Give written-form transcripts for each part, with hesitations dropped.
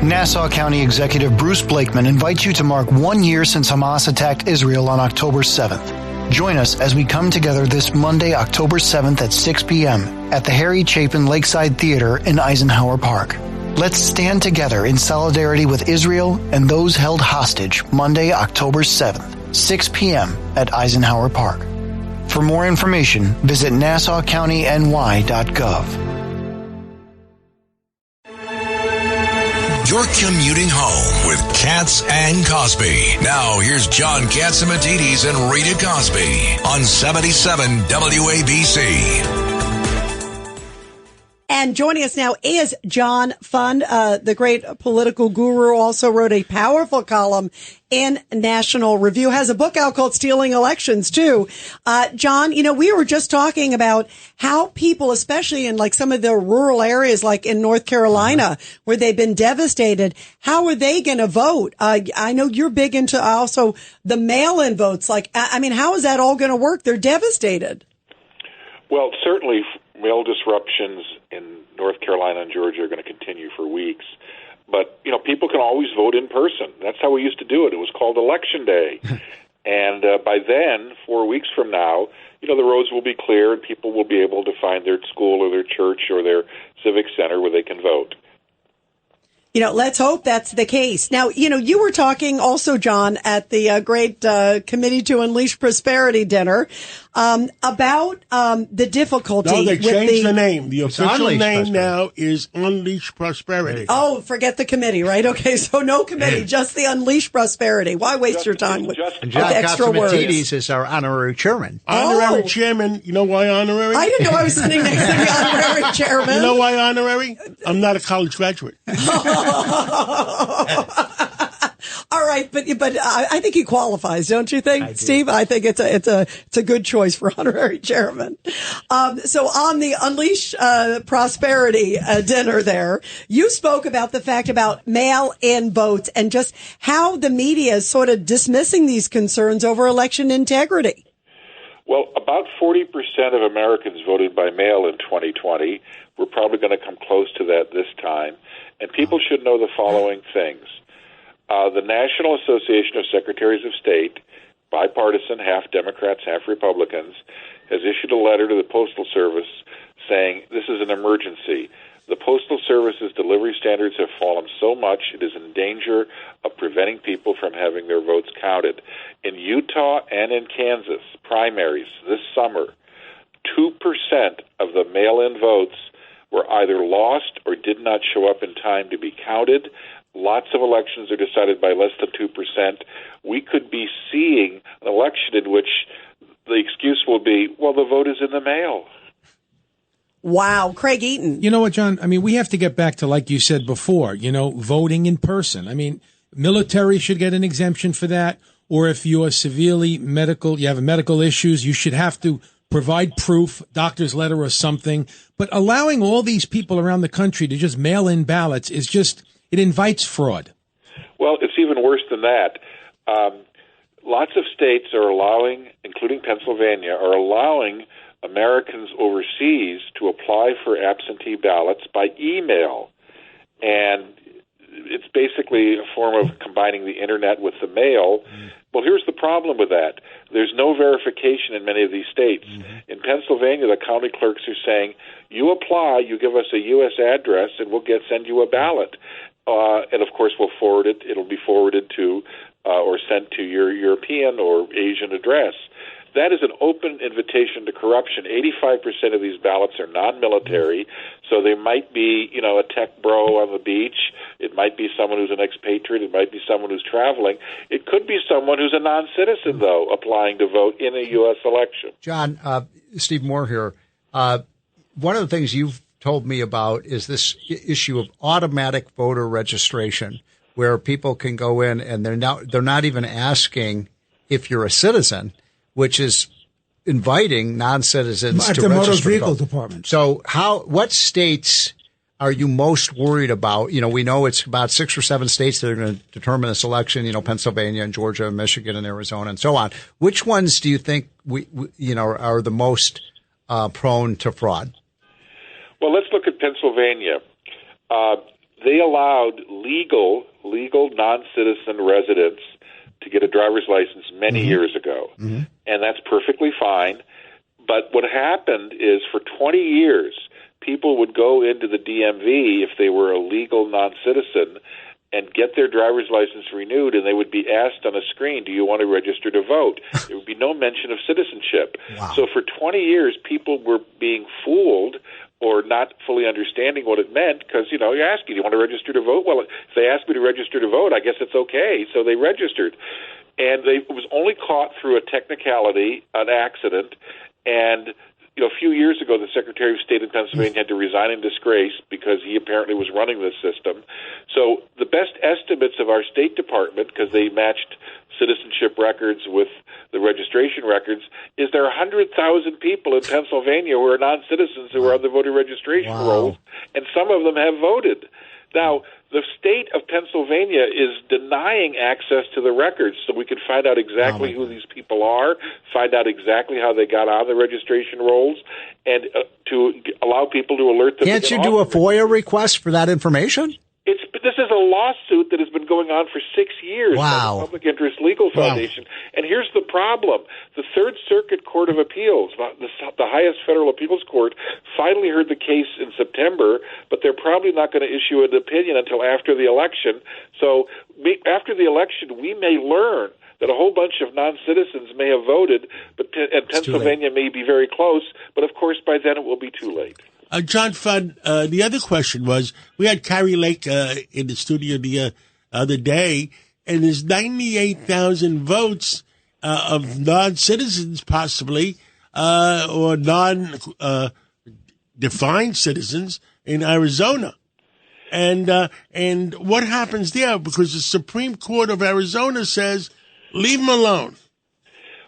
Nassau County Executive Bruce Blakeman invites you to mark 1 year since Hamas attacked Israel on October 7th. Join us as we come together this Monday, October 7th at 6 p.m. at the Harry Chapin Lakeside Theater in Eisenhower Park. Let's stand together in solidarity with Israel and those held hostage Monday, October 7th, 6 p.m. at Eisenhower Park. For more information, visit nassaucountiny.gov. You're commuting home with Katz and Cosby. Now, here's John Catsimatidis and Rita Cosby on 77 WABC. And joining us now is John Fund, the great political guru, also wrote a powerful column in National Review, has a book out called Stealing Elections, too. John, we were just talking about how people, especially in like some of the rural areas, like in North Carolina, where they've been devastated, how are they going to vote? I know you're big into also the mail-in votes. How is that all going to work? They're devastated. Well, certainly mail disruptions in North Carolina and Georgia are going to continue for weeks. But, people can always vote in person. That's how we used to do it. It was called Election Day. And by then, 4 weeks from now, the roads will be clear and people will be able to find their school or their church or their civic center where they can vote. Let's hope that's the case. Now, you were talking also, John, at the great Committee to Unleash Prosperity dinner about the difficulty. No, they with changed the name. The official name now is Unleash Prosperity. Oh, forget the committee, right? Okay, so no committee, just the Unleash Prosperity. Why waste your time with extra words? Catsimatidis is our honorary chairman. Honorary chairman. You know why honorary? I didn't know I was sitting next to the honorary chairman. You know why honorary? I'm not a college graduate. All right, but I think he qualifies, don't you think, Steve? I think it's a good choice for honorary chairman. So on the Unleash Prosperity dinner there, you spoke about the fact about mail-in votes and just how the media is sort of dismissing these concerns over election integrity. Well, about 40% of Americans voted by mail in 2020. We're probably going to come close to that this time. And people should know the following things. The National Association of Secretaries of State, bipartisan, half Democrats, half Republicans, has issued a letter to the Postal Service saying this is an emergency. The Postal Service's delivery standards have fallen so much it is in danger of preventing people from having their votes counted. In Utah and in Kansas, primaries this summer, 2% of the mail-in votes were either lost or did not show up in time to be counted. Lots of elections are decided by less than 2%. We could be seeing an election in which the excuse will be, well, the vote is in the mail. Wow. Craig Eaton. You know what, John? We have to get back to, like you said before, voting in person. Military should get an exemption for that. Or if you are severely you have medical issues, you should have to provide proof, doctor's letter or something. But allowing all these people around the country to just mail in ballots is just, it invites fraud. Well, it's even worse than that. Lots of states are allowing, including Pennsylvania, are allowing Americans overseas to apply for absentee ballots by email. And it's basically a form of combining the internet with the mail. Well, here's the problem with that. There's no verification in many of these states. In Pennsylvania, the county clerks are saying, you apply, you give us a U.S. address, and we'll send you a ballot. And, of course, we'll forward it. It'll be forwarded to or sent to your European or Asian address. That is an open invitation to corruption. 85% of these ballots are non-military, so there might be, a tech bro on the beach. It might be someone who's an expatriate. It might be someone who's traveling. It could be someone who's a non-citizen, though, applying to vote in a U.S. election. John, Steve Moore here. One of the things you've told me about is this issue of automatic voter registration, where people can go in and they're not even asking if you're a citizen, which is inviting non-citizens to register. At the motor vehicle department. So what states are you most worried about? We know it's about 6 or 7 states that are going to determine this election, Pennsylvania and Georgia and Michigan and Arizona and so on. Which ones do you think are the most prone to fraud? Well, let's look at Pennsylvania. they allowed legal non-citizen residents to get a driver's license many years ago, and that's perfectly fine. But what happened is for 20 years, people would go into the DMV if they were a legal non-citizen and get their driver's license renewed, and they would be asked on a screen, do you want to register to vote? There would be no mention of citizenship. Wow. So for 20 years, people were being fooled or not fully understanding what it meant because, you ask you, do you want to register to vote? Well, if they asked me to register to vote, I guess it's okay. So they registered. And it was only caught through a technicality, an accident, and a few years ago, the Secretary of State in Pennsylvania had to resign in disgrace because he apparently was running this system. So the best estimates of our State Department, because they matched citizenship records with the registration records, is there are 100,000 people in Pennsylvania who are non-citizens who are on the voter registration rolls, and some of them have voted. Now, the state of Pennsylvania is denying access to the records so we can find out exactly who these people are, find out exactly how they got on the registration rolls, and to allow people to alert them. Can't you do a FOIA request for that information? This is a lawsuit that has been going on for 6 years by the Public Interest Legal Foundation. And here's the problem. The Third Circuit Court of Appeals, the highest federal appeals court, finally heard the case in September, but they're probably not going to issue an opinion until after the election. So after the election, we may learn that a whole bunch of non-citizens may have voted, and Pennsylvania may be very close, but of course by then it will be too late. John Fudd, the other question was, we had Carrie Lake in the studio the other day, and there's 98,000 votes of non-citizens possibly, or non-defined citizens in Arizona. And what happens there? Because the Supreme Court of Arizona says, leave them alone.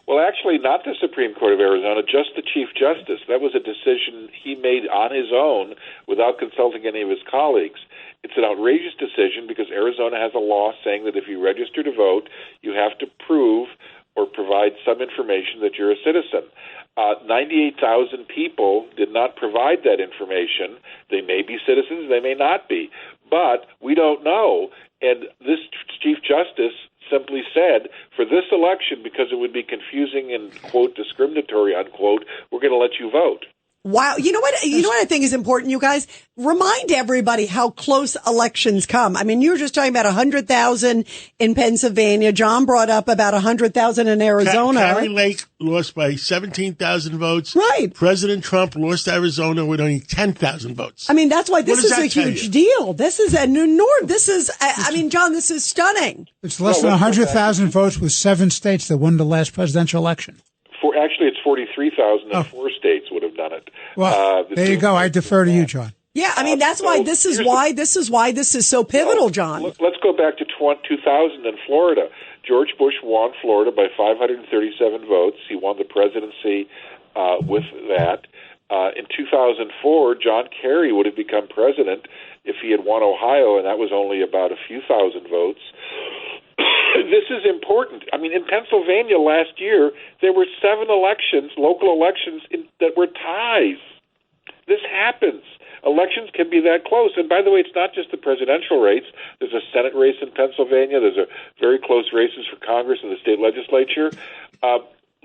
Well, actually, not the Supreme Court of Arizona, just the Chief Justice. That was a decision he made on his own without consulting any of his colleagues. It's an outrageous decision because Arizona has a law saying that if you register to vote, you have to prove or provide some information that you're a citizen. 98,000 people did not provide that information. They may be citizens, they may not be, but we don't know. And this Chief Justice simply said, for this election, because it would be confusing and, quote, discriminatory, unquote, we're going to let you vote. Wow. You know what I think is important, you guys? Remind everybody how close elections come. I mean, you were just talking about 100,000 in Pennsylvania. John brought up about 100,000 in Arizona. Carrie Lake lost by 17,000 votes. Right. President Trump lost Arizona with only 10,000 votes. I mean, that's why this is a huge deal. This is a new norm. This is, John, this is stunning. It's less than 100,000 votes with 7 states that won the last presidential election. Actually, it's 43,000 in 4 states would have done it. Well, there you go. I defer to you, John. Yeah, I mean, that's why this is why this is so pivotal, John. Let's go back to 2000 in Florida. George Bush won Florida by 537 votes. He won the presidency with that. In 2004, John Kerry would have become president if he had won Ohio, and that was only about a few thousand votes. This is important. I mean, in Pennsylvania last year, there were 7 elections, local elections, that were ties. This happens. Elections can be that close. And by the way, it's not just the presidential race. There's a Senate race in Pennsylvania. There's a very close races for Congress and the state legislature.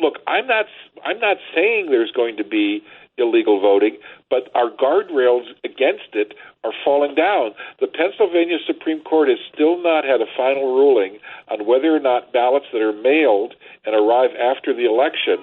Look, I'm not saying there's going to be illegal voting, but our guardrails against it are falling down. The Pennsylvania Supreme Court has still not had a final ruling on whether or not ballots that are mailed and arrive after the election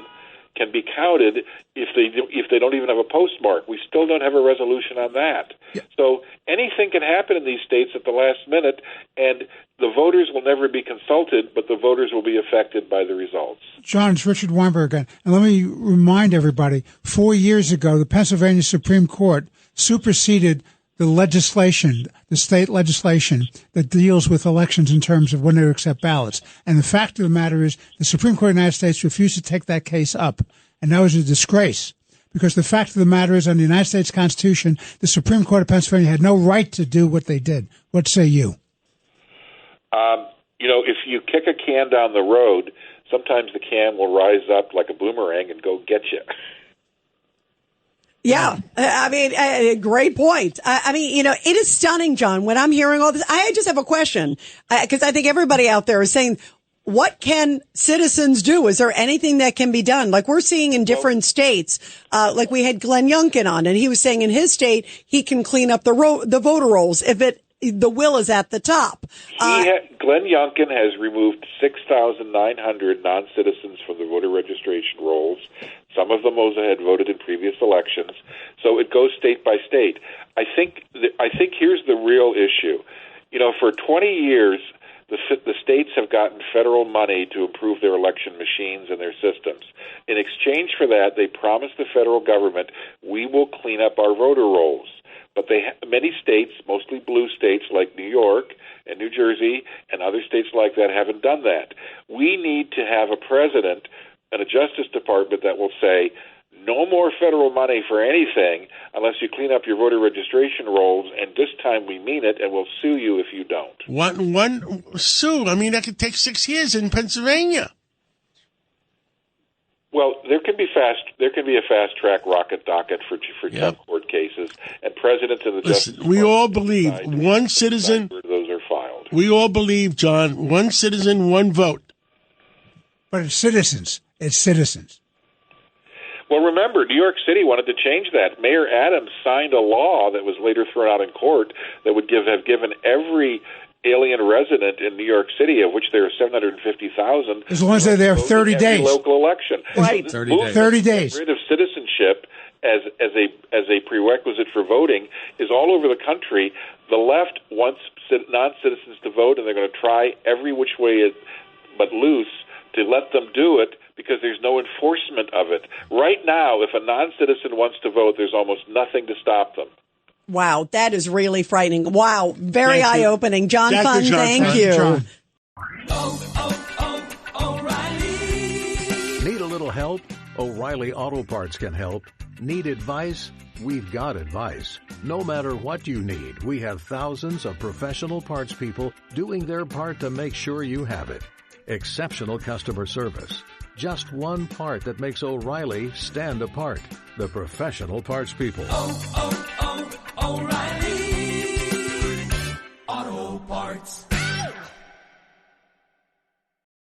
can be counted if they don't even have a postmark. We still don't have a resolution on that. Yeah. So anything can happen in these states at the last minute, and the voters will never be consulted, but the voters will be affected by the results. John, it's Richard Weinberg again. And let me remind everybody, 4 years ago, the Pennsylvania Supreme Court superseded the legislation, the state legislation that deals with elections in terms of when they accept ballots. And the fact of the matter is the Supreme Court of the United States refused to take that case up. And that was a disgrace because the fact of the matter is under the United States Constitution, the Supreme Court of Pennsylvania had no right to do what they did. What say you? If you kick a can down the road, sometimes the can will rise up like a boomerang and go get you. Yeah. I mean, great point. I mean, it is stunning, John, when I'm hearing all this. I just have a question because I think everybody out there is saying, what can citizens do? Is there anything that can be done? Like we're seeing in different states, like we had Glenn Youngkin on, and he was saying in his state, he can clean up the voter rolls if the will is at the top. Glenn Youngkin has removed 6,900 non-citizens from the voter registration rolls. Some of them also had voted in previous elections. So it goes state by state. I think here's the real issue. For 20 years, the states have gotten federal money to improve their election machines and their systems. In exchange for that, they promised the federal government, we will clean up our voter rolls. But many states, mostly blue states like New York and New Jersey and other states like that, haven't done that. We need to have a president and a Justice Department that will say, no more federal money for anything unless you clean up your voter registration rolls, and this time we mean it, and we'll sue you if you don't. One sue? I mean, that could take 6 years in Pennsylvania. Well, there can be a fast track rocket docket for Yep. court cases, and presidents of the Justice Department. We all believe one citizen. Where those are filed. We all believe, John, one citizen, one vote. But it's citizens. It's citizens. Well, remember, New York City wanted to change that. Mayor Adams signed a law that was later thrown out in court that would have given every alien resident in New York City, of which there are 750,000, as long as they're there 30 days, local election. Right, So 30 days. Rid of citizenship as a prerequisite for voting is all over the country. The left wants non-citizens to vote, and they're going to try every which way but loose to let them do it, because there's no enforcement of it. Right now, if a non-citizen wants to vote, there's almost nothing to stop them. Wow, that is really frightening. Wow, very eye-opening. John Fun, thank you. John. O'Reilly. Need a little help? O'Reilly Auto Parts can help. Need advice? We've got advice. No matter what you need, we have thousands of professional parts people doing their part to make sure you have it. Exceptional customer service. Just one part that makes O'Reilly stand apart. The professional parts people. O'Reilly Auto Parts.